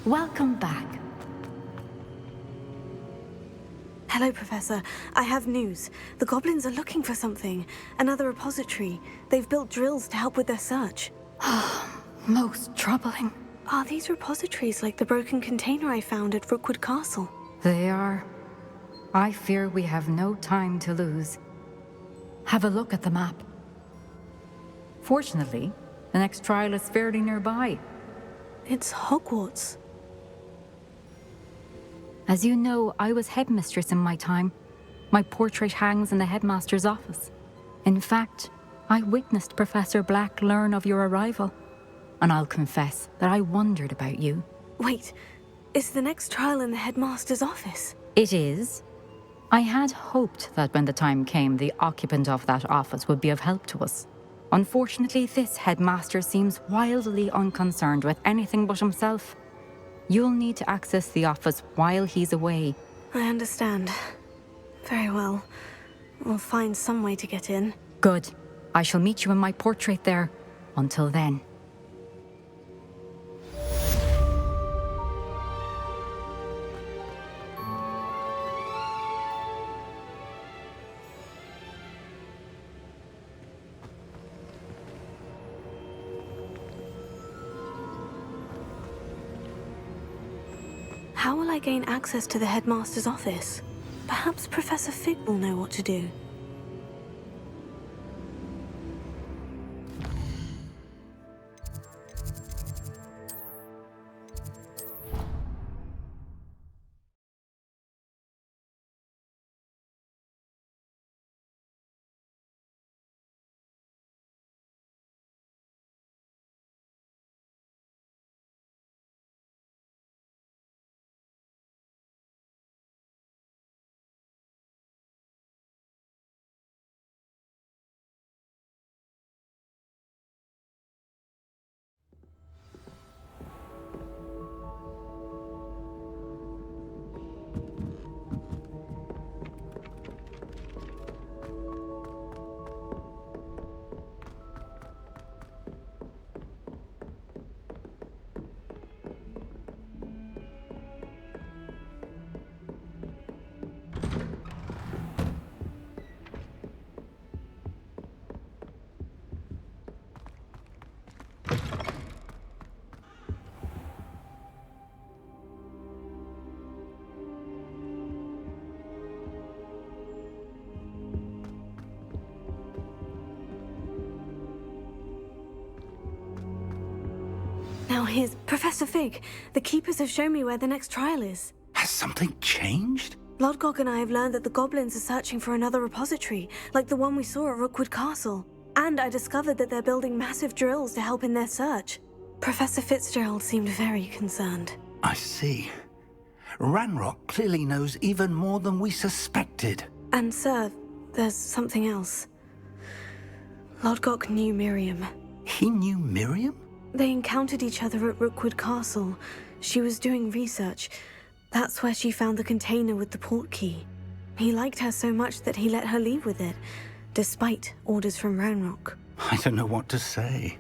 Welcome back. Hello, Professor. I have news. The goblins are looking for something. Another repository. They've built drills to help with their search. Most troubling. Are these repositories like the broken container I found at Rookwood Castle? They are. I fear we have no time to lose. Have a look at the map. Fortunately, the next trial is fairly nearby. It's Hogwarts. As you know, I was headmistress in my time. My portrait hangs in the headmaster's office. In fact, I witnessed Professor Black learn of your arrival. And I'll confess that I wondered about you. Wait, is the next trial in the headmaster's office? It is. I had hoped that when the time came, the occupant of that office would be of help to us. Unfortunately, this headmaster seems wildly unconcerned with anything but himself. You'll need to access the office while he's away. I understand. Very well. We'll find some way to get in. Good. I shall meet you in my portrait there. Until then. How will I gain access to the headmaster's office? Perhaps Professor Fig will know what to do. Now here's Professor Fig. The Keepers have shown me where the next trial is. Has something changed? Lodgok and I have learned that the goblins are searching for another repository, like the one we saw at Rookwood Castle. And I discovered that they're building massive drills to help in their search. Professor Fitzgerald seemed very concerned. I see. Ranrock clearly knows even more than we suspected. And sir, there's something else. Lodgok knew Miriam. He knew Miriam? They encountered each other at Rookwood Castle. She was doing research. That's where she found the container with the port key. He liked her so much that he let her leave with it, despite orders from Ranrock. I don't know what to say.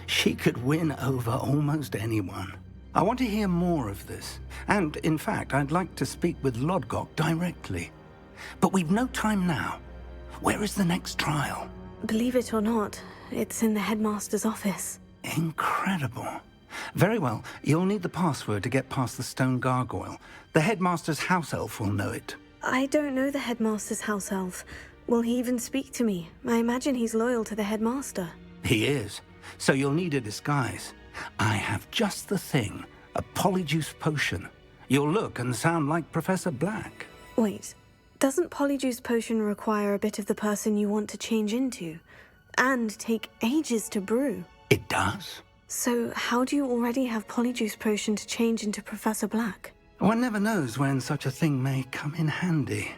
She could win over almost anyone. I want to hear more of this. And, in fact, I'd like to speak with Lodgok directly. But we've no time now. Where is the next trial? Believe it or not, it's in the headmaster's office. Incredible. Very well, you'll need the password to get past the stone gargoyle. The headmaster's house elf will know it. I don't know the headmaster's house elf. Will he even speak to me? I imagine he's loyal to the headmaster. He is. So you'll need a disguise. I have just the thing. A polyjuice potion. You'll look and sound like Professor Black. Wait, doesn't polyjuice potion require a bit of the person you want to change into? And take ages to brew? It does. So how do you already have polyjuice potion to change into Professor Black? One never knows when such a thing may come in handy.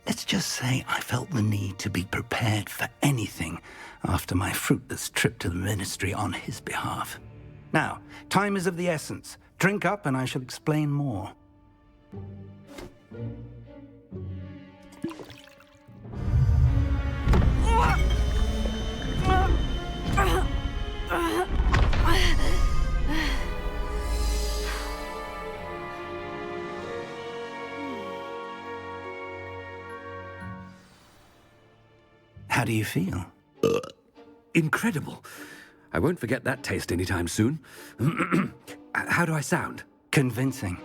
Let's just say I felt the need to be prepared for anything after my fruitless trip to the ministry on his behalf. Now, time is of the essence. Drink up and I shall explain more. How do you feel? Incredible. I won't forget that taste anytime soon. How do I sound? Convincing.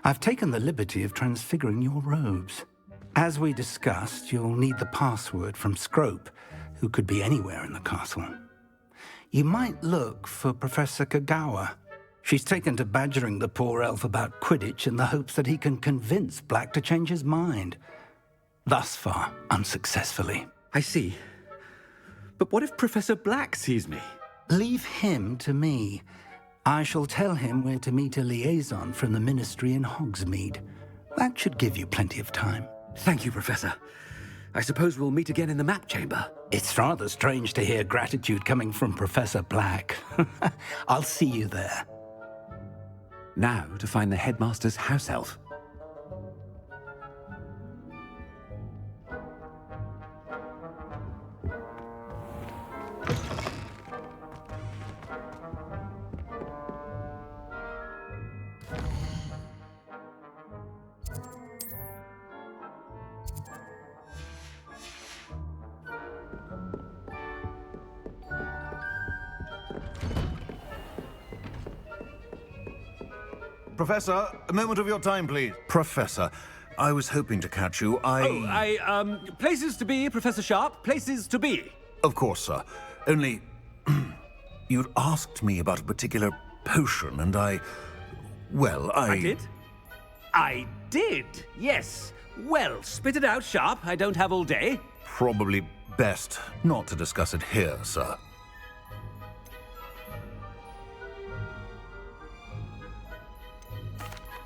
I've taken the liberty of transfiguring your robes. As we discussed, you'll need the password from Scrope, who could be anywhere in the castle. You might look for Professor Kagawa. She's taken to badgering the poor elf about Quidditch in the hopes that he can convince Black to change his mind. Thus far, unsuccessfully. I see. But what if Professor Black sees me? Leave him to me. I shall tell him where to meet a liaison from the Ministry in Hogsmeade. That should give you plenty of time. Thank you, Professor. I suppose we'll meet again in the map chamber. It's rather strange to hear gratitude coming from Professor Black. I'll see you there. Now to find the headmaster's house elf. Professor, a moment of your time, please. Professor, I was hoping to catch you. Places to be, Professor Sharp. Places to be. Of course, sir. Only, you'd asked me about a particular potion, and I did? I did, yes. Well, spit it out, Sharp. I don't have all day. Probably best not to discuss it here, sir.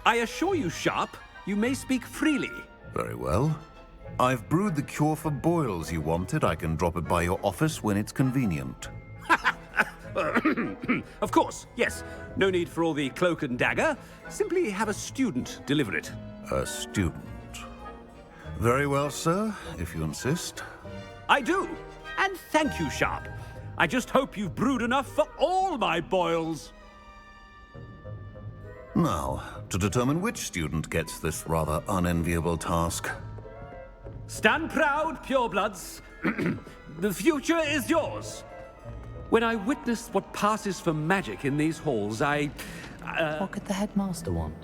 I assure you, Sharp, you may speak freely. Very well. I've brewed the cure for boils you wanted. I can drop it by your office when it's convenient. Of course, yes. No need for all the cloak and dagger. Simply have a student deliver it. A student. Very well, sir, if you insist. I do. And thank you, Sharp. I just hope you've brewed enough for all my boils. Now, to determine which student gets this rather unenviable task. Stand proud, purebloods. The future is yours. When I witnessed what passes for magic in these halls, What could the headmaster want?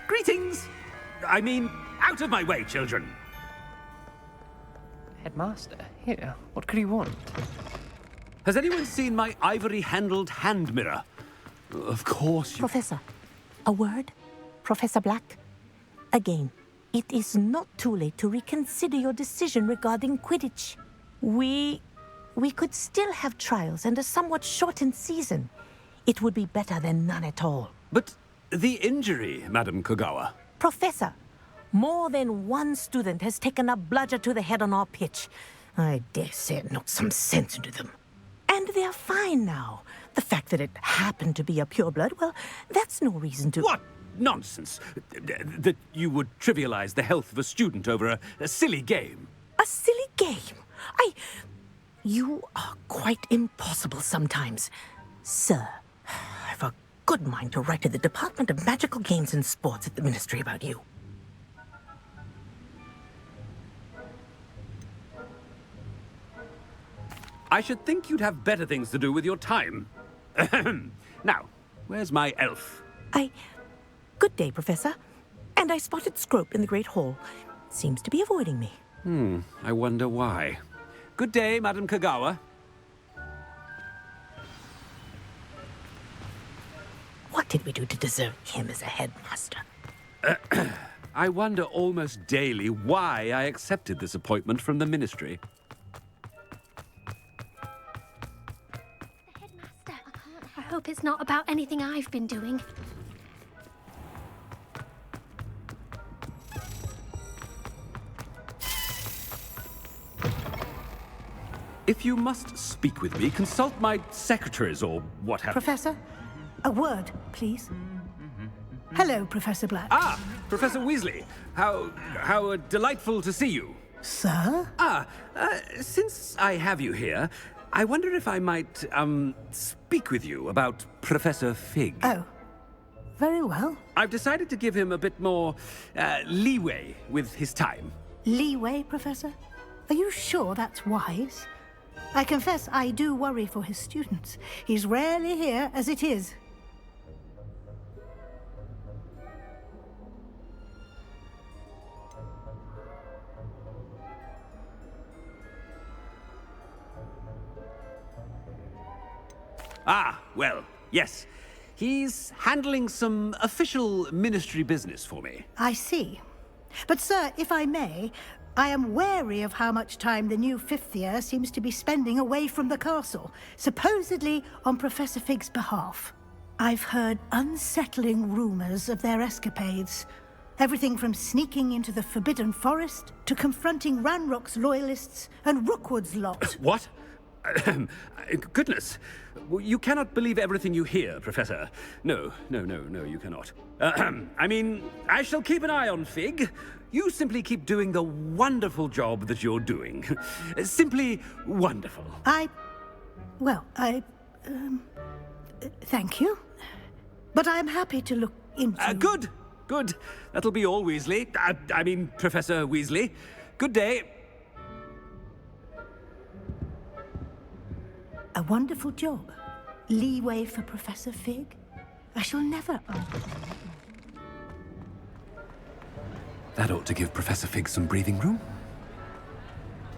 Greetings! I mean, out of my way, children. Headmaster? Here, what could he want? Has anyone seen my ivory-handled hand mirror? Of course you... Professor, a word? Professor Black? Again, it is not too late to reconsider your decision regarding Quidditch. We could still have trials and a somewhat shortened season. It would be better than none at all. But the injury, Madam Kagawa. Professor, more than one student has taken a bludger to the head on our pitch. I dare say it knocked some sense into them. And they're fine now. The fact that it happened to be a pureblood, well, that's no reason to... What nonsense! That you would trivialize the health of a student over a silly game. A silly game? You are quite impossible sometimes. Sir, I've a good mind to write to the Department of Magical Games and Sports at the Ministry about you. I should think you'd have better things to do with your time. Now, where's my elf? Good day, Professor. And I spotted Scrope in the Great Hall. Seems to be avoiding me. I wonder why. Good day, Madam Kagawa. What did we do to deserve him as a headmaster? I wonder almost daily why I accepted this appointment from the Ministry. I hope it's not about anything I've been doing. If you must speak with me, consult my secretaries or what have you. Professor, a word, please. Hello, Professor Black. Ah, Professor Weasley. How delightful to see you. Sir? Since I have you here, I wonder if I might, speak with you about Professor Fig. Oh, very well. I've decided to give him a bit more, leeway with his time. Leeway, Professor? Are you sure that's wise? I confess I do worry for his students. He's rarely here as it is. Well, yes. He's handling some official ministry business for me. I see. But, sir, if I may, I am wary of how much time the new fifth year seems to be spending away from the castle, supposedly on Professor Fig's behalf. I've heard unsettling rumors of their escapades. Everything from sneaking into the Forbidden Forest to confronting Ranrock's loyalists and Rookwood's lot. What? Goodness. You cannot believe everything you hear, Professor. No, you cannot. I mean, I shall keep an eye on Fig. You simply keep doing the wonderful job that you're doing. Simply wonderful. Thank you. But I'm happy to look into... Good. That'll be all, Weasley. I mean, Professor Weasley. Good day. A wonderful job. Leeway for Professor Fig. I shall never... That ought to give Professor Fig some breathing room.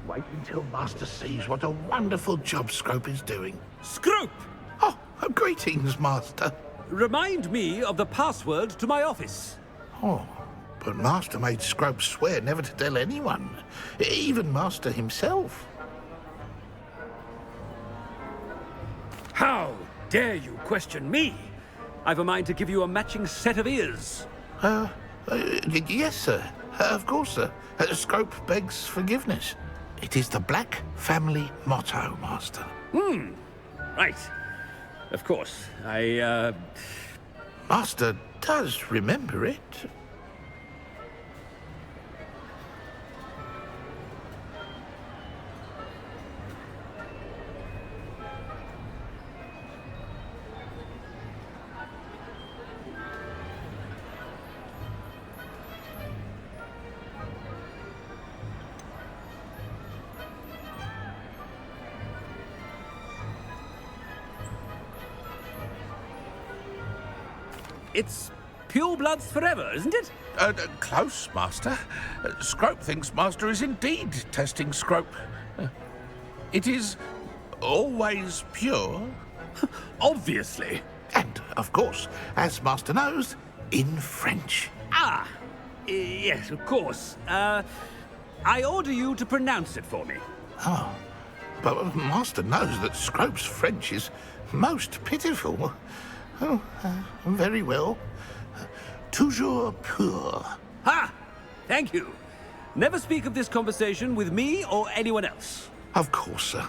Wait until Master sees what a wonderful job Scrope is doing. Scrope! Oh, greetings, Master. Remind me of the password to my office. Oh, but Master made Scrope swear never to tell anyone, even Master himself. How dare you question me? I've a mind to give you a matching set of ears. Yes, sir. Of course, sir. Scrope begs forgiveness. It is the Black family motto, Master. Right. Of course. Master does remember it. It's purebloods forever, isn't it? Close, Master. Scrope thinks Master is indeed testing Scrope. It is always pure. Obviously. And, of course, as Master knows, in French. Yes, of course. I order you to pronounce it for me. Oh, but Master knows that Scrope's French is most pitiful. Oh, very well. Toujours pur. Ha! Thank you. Never speak of this conversation with me or anyone else. Of course, sir.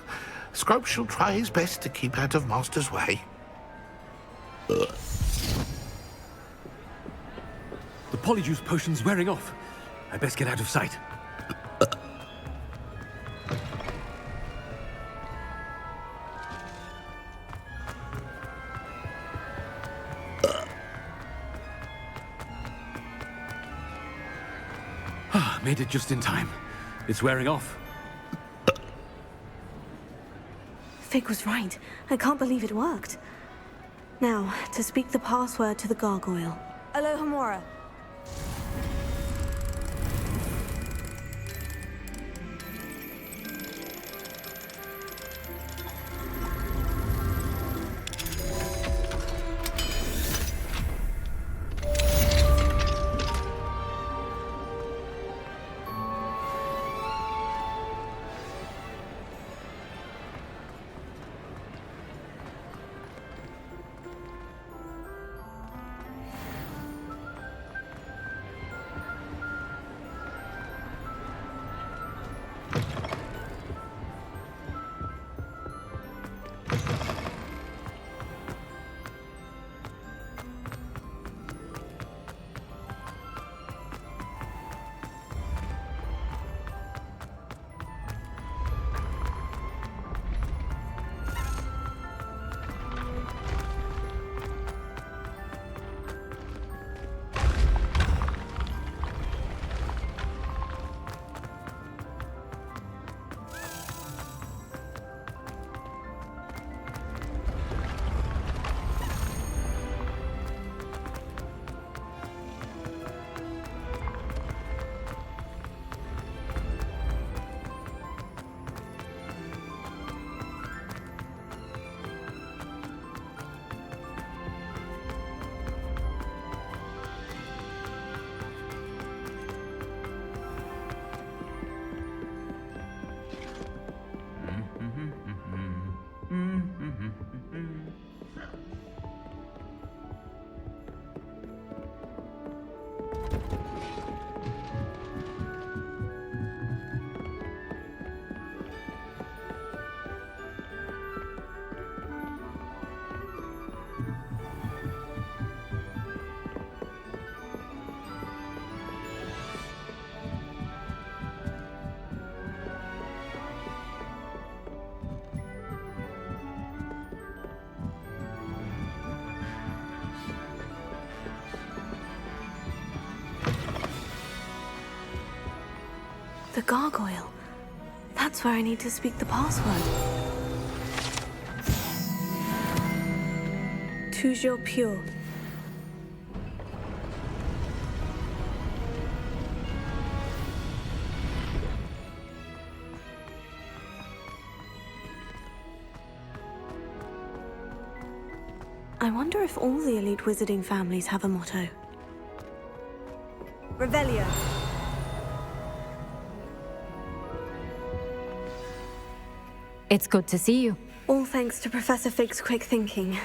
Scrope shall try his best to keep out of Master's way. The polyjuice potion's wearing off. I best get out of sight. Made it just in time. It's wearing off. Fig was right. I can't believe it worked. Now, to speak the password to the gargoyle. Alohomora. The gargoyle. That's where I need to speak the password. Toujours pure. I wonder if all the elite wizarding families have a motto. Revelio. It's good to see you. All thanks to Professor Fig's quick thinking.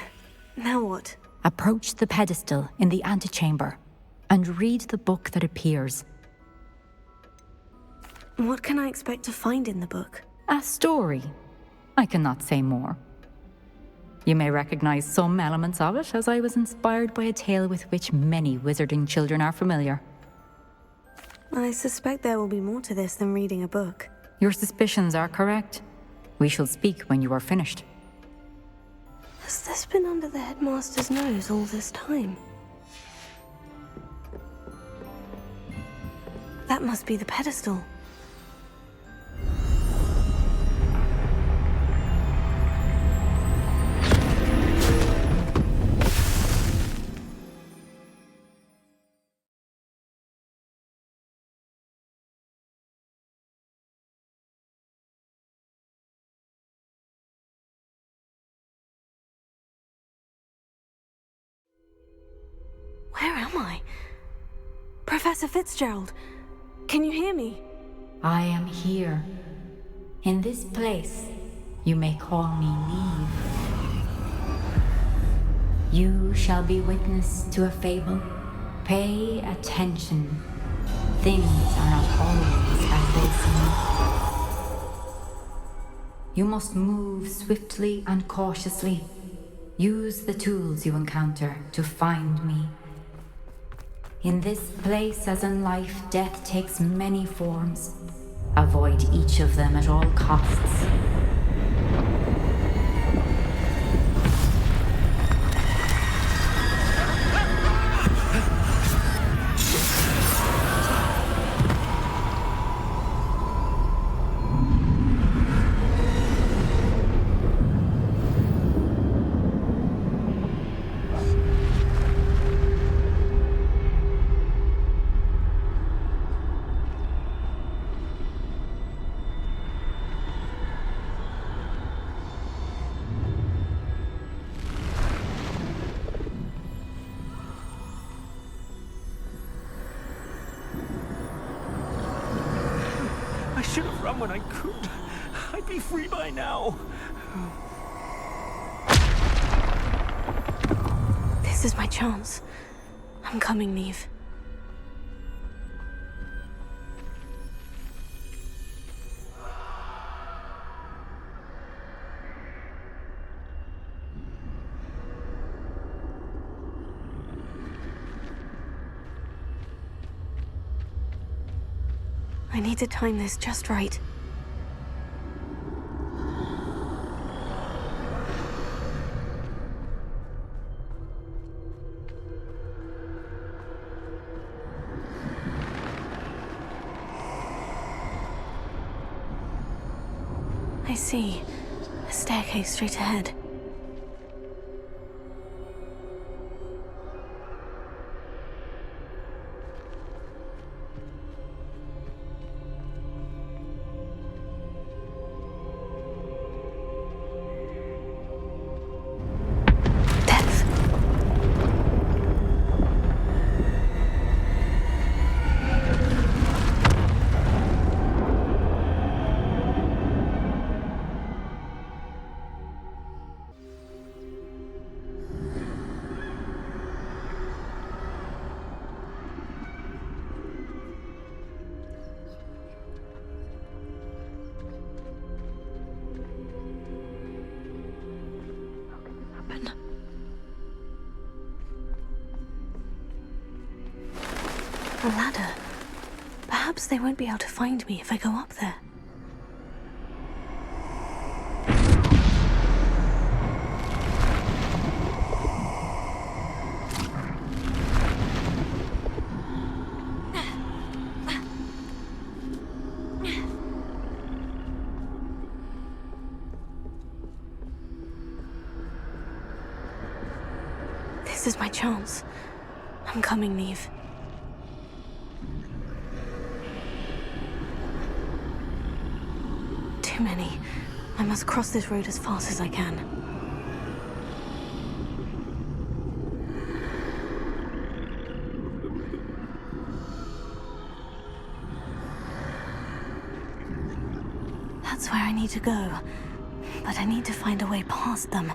Now what? Approach the pedestal in the antechamber and read the book that appears. What can I expect to find in the book? A story. I cannot say more. You may recognize some elements of it, as I was inspired by a tale with which many wizarding children are familiar. I suspect there will be more to this than reading a book. Your suspicions are correct. We shall speak when you are finished. Has this been under the headmaster's nose all this time? That must be the pedestal. Where am I? Professor Fitzgerald, can you hear me? I am here. In this place, you may call me Neve. You shall be witness to a fable. Pay attention. Things are not always as they seem. You must move swiftly and cautiously. Use the tools you encounter to find me. In this place, as in life, death takes many forms. Avoid each of them at all costs. I should have run when I could. I'd be free by now. This is my chance. I'm coming, Neve. I need to time this just right. I see. A staircase straight ahead. A ladder. Perhaps they won't be able to find me if I go up there. This is my chance. I'm coming, Neve. Too many. I must cross this road as fast as I can. That's where I need to go. But I need to find a way past them.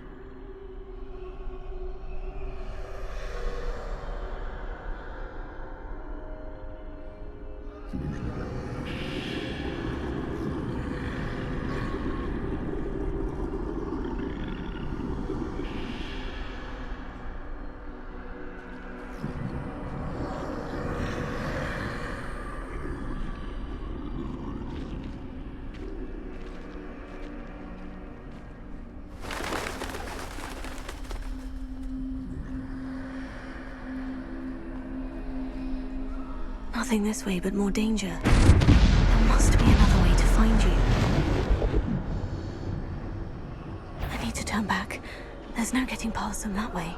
Nothing this way, but more danger. There must be another way to find you. I need to turn back. There's no getting past them that way.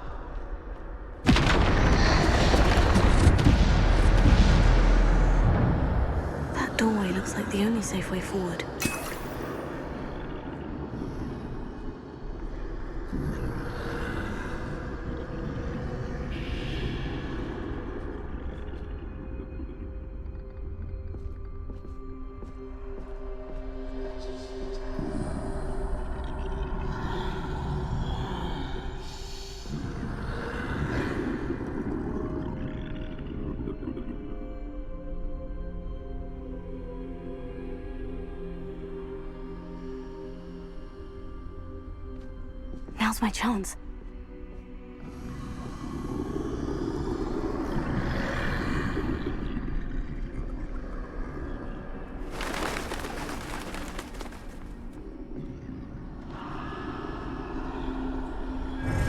That doorway looks like the only safe way forward. Now's my chance.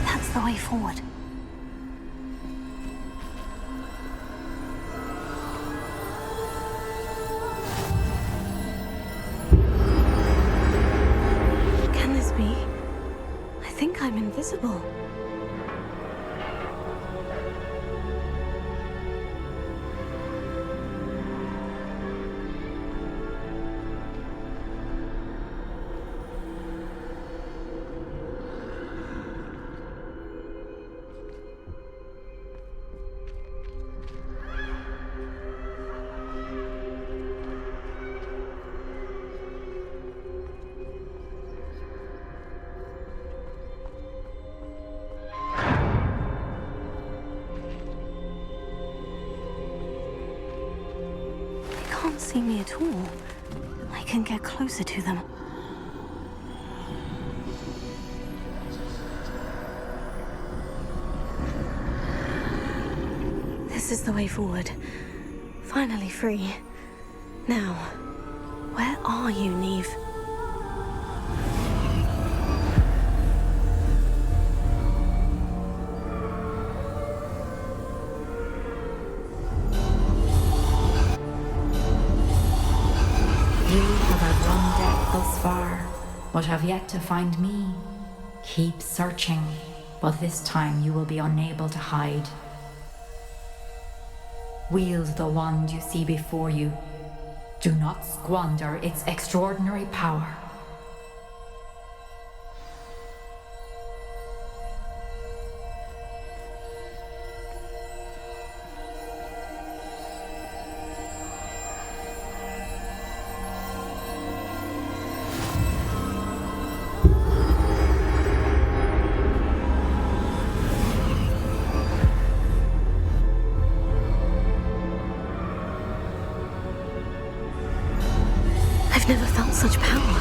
That's the way forward. Can this be? I think I'm invisible. They can't see me at all. I can get closer to them. This is the way forward. Finally free. Now, where are you, Neve? You have outrun death thus far, but have yet to find me. Keep searching, but this time you will be unable to hide. Wield the wand you see before you. Do not squander its extraordinary power. I've never felt such power.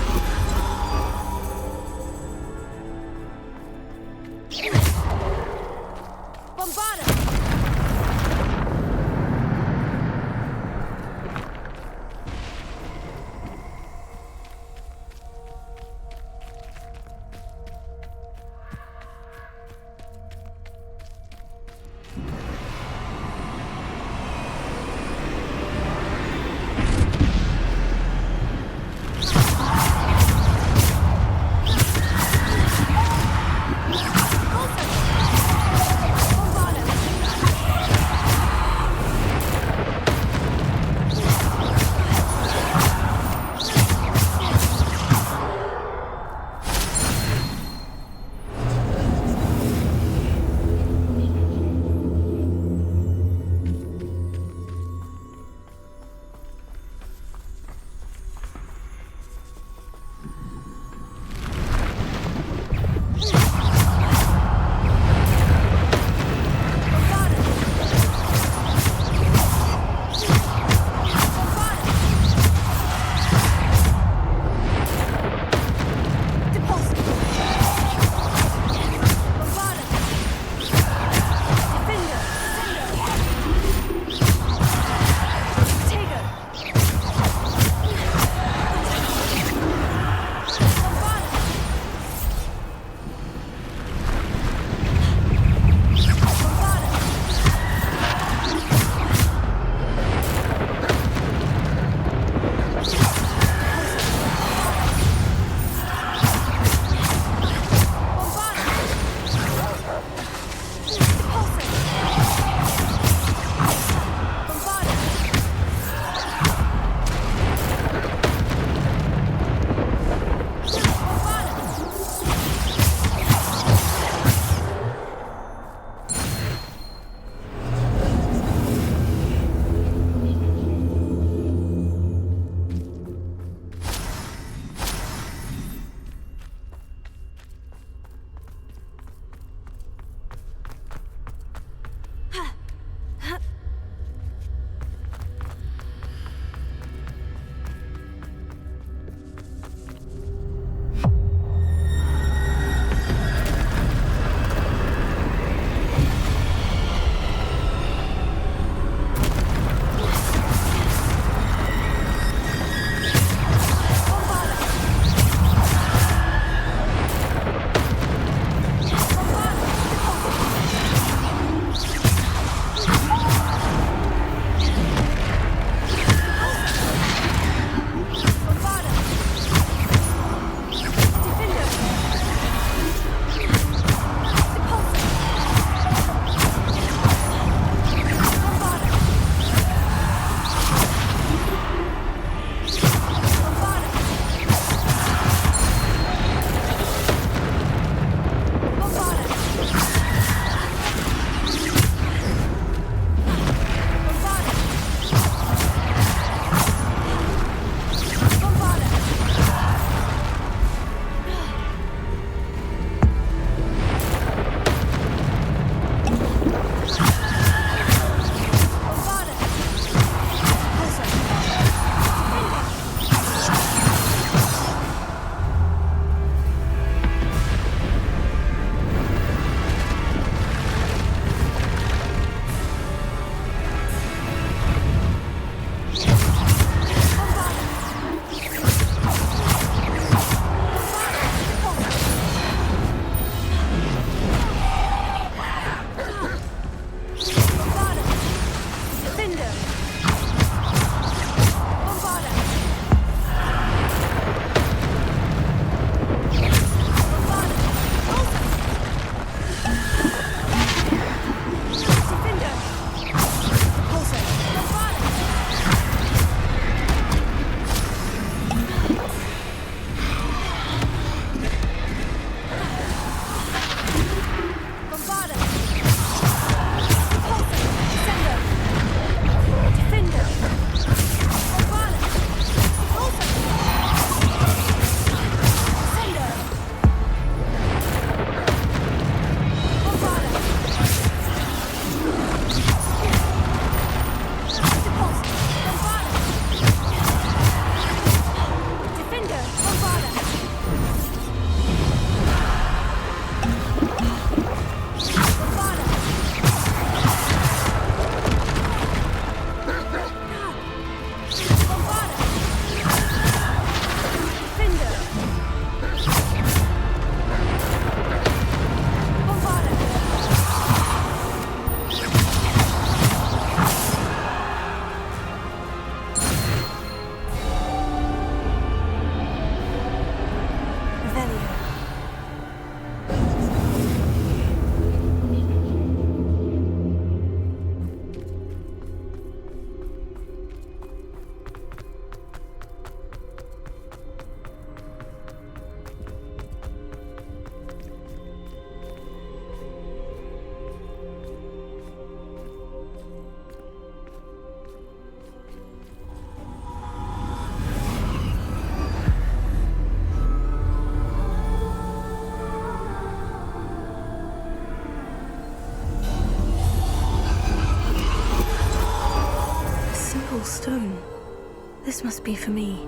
This must be for me.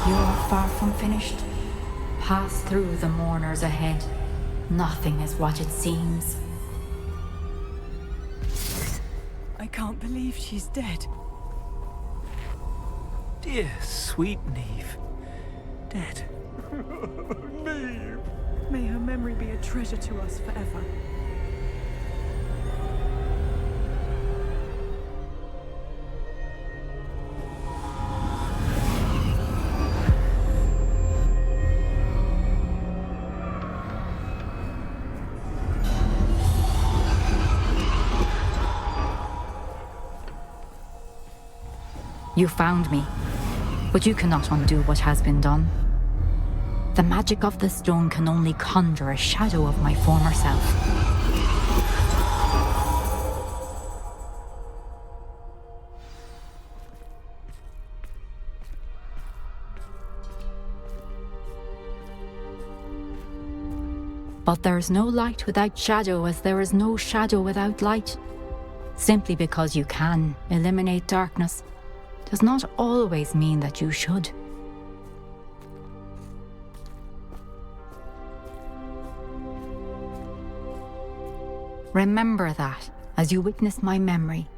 You're far from finished. Pass through the mourners ahead. Nothing is what it seems. I can't believe she's dead. Dear, sweet Neve. Dead. Neve! May her memory be a treasure to us forever. You found me, but you cannot undo what has been done. The magic of the stone can only conjure a shadow of my former self. But there is no light without shadow, as there is no shadow without light. Simply because you can eliminate darkness does not always mean that you should. Remember that as you witness my memory.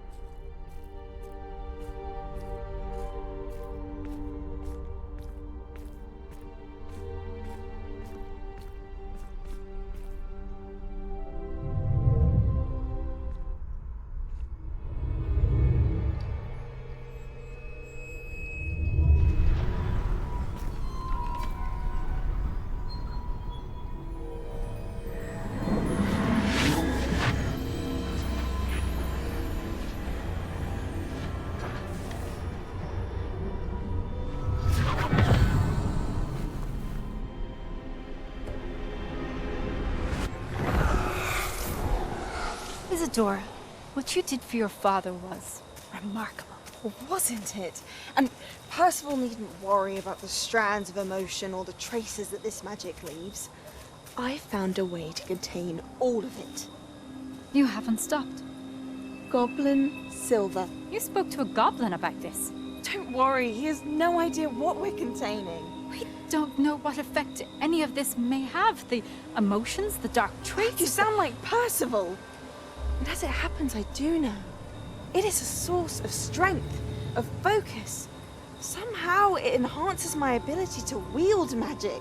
Isadora, what you did for your father was remarkable, wasn't it? And Percival needn't worry about the strands of emotion or the traces that this magic leaves. I found a way to contain all of it. You haven't stopped. Goblin Silver. You spoke to a goblin about this. Don't worry, he has no idea what we're containing. We don't know what effect any of this may have. The emotions, the dark traits. You sound like Percival. And as it happens, I do know. It is a source of strength, of focus. Somehow it enhances my ability to wield magic.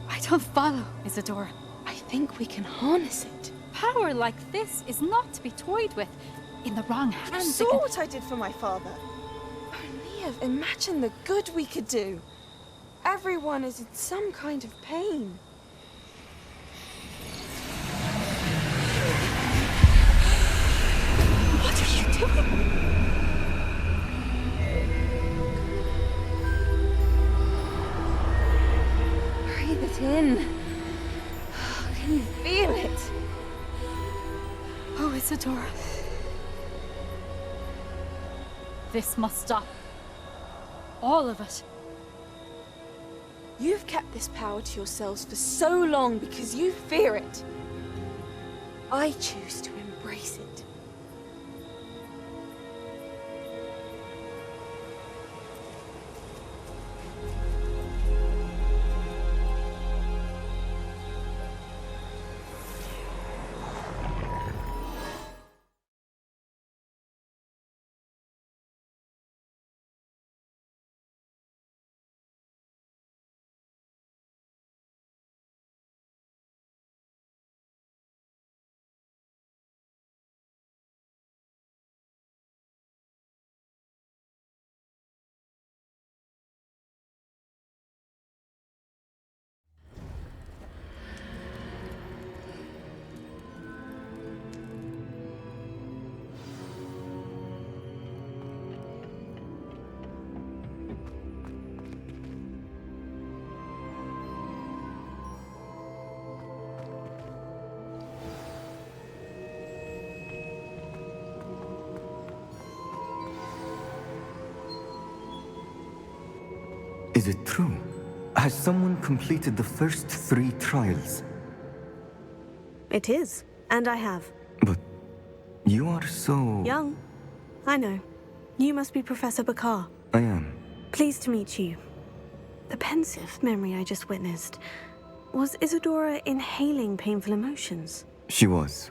I don't follow, Isadora. I think we can harness it. Power like this is not to be toyed with. In the wrong hands. You saw what I did for my father. Oh, Neve, imagine the good we could do. Everyone is in some kind of pain. What are you doing? Breathe it in. Can you feel it? Oh, Isadora. This must stop. All of it. You've kept this power to yourselves for so long because you fear it. I choose to embrace it. Is it true? Has someone completed the first 3 trials? It is, and I have. But you are so... Young. I know. You must be Professor Bakar. I am. Pleased to meet you. The pensive memory I just witnessed. Was Isadora inhaling painful emotions? She was.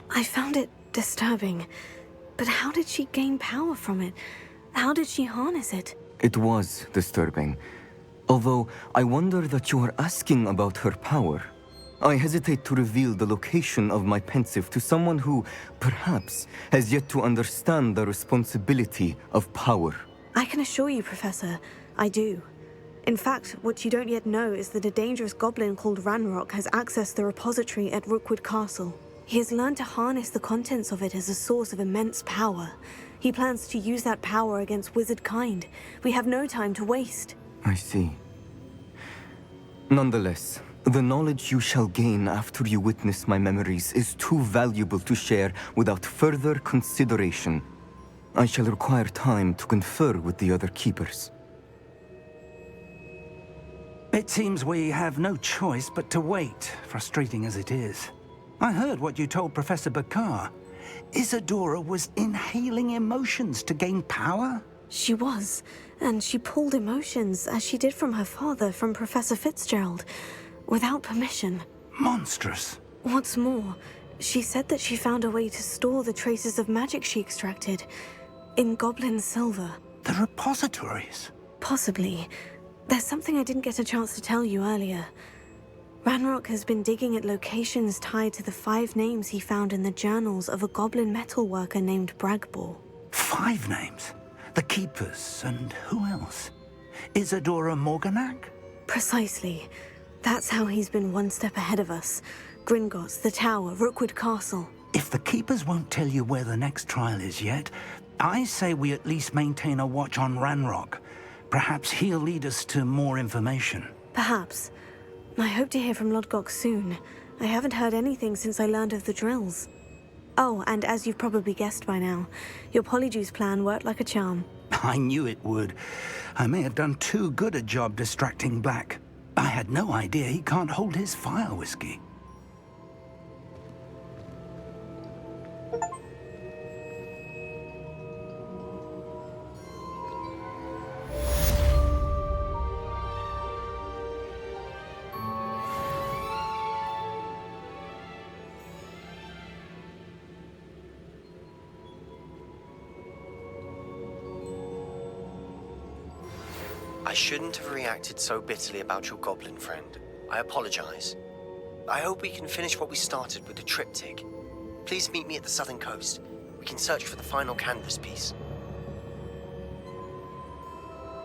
I found it disturbing. But how did she gain power from it? How did she harness it? It was disturbing. Although, I wonder that you are asking about her power. I hesitate to reveal the location of my pensive to someone who, perhaps, has yet to understand the responsibility of power. I can assure you, Professor, I do. In fact, what you don't yet know is that a dangerous goblin called Ranrock has accessed the repository at Rookwood Castle. He has learned to harness the contents of it as a source of immense power. He plans to use that power against wizard kind. We have no time to waste. I see. Nonetheless, the knowledge you shall gain after you witness my memories is too valuable to share without further consideration. I shall require time to confer with the other keepers. It seems we have no choice but to wait, frustrating as it is. I heard what you told Professor Bakar. Isadora was inhaling emotions to gain power? She was, and she pulled emotions, as she did from her father, from Professor Fitzgerald, without permission. Monstrous. What's more, she said that she found a way to store the traces of magic she extracted in goblin silver. The repositories? Possibly. There's something I didn't get a chance to tell you earlier. Ranrock has been digging at locations tied to the 5 names he found in the journals of a goblin metalworker named Bragbor. 5 names? The Keepers, and who else? Isadora Morganac? Precisely. That's how he's been one step ahead of us. Gringotts, the Tower, Rookwood Castle. If the Keepers won't tell you where the next trial is yet, I say we at least maintain a watch on Ranrock. Perhaps he'll lead us to more information. Perhaps. I hope to hear from Lodgok soon. I haven't heard anything since I learned of the drills. Oh, and as you've probably guessed by now, your Polyjuice plan worked like a charm. I knew it would. I may have done too good a job distracting Black. I had no idea he can't hold his fire whiskey. I shouldn't have reacted so bitterly about your goblin friend. I apologize. I hope we can finish what we started with the triptych. Please meet me at the southern coast. We can search for the final canvas piece.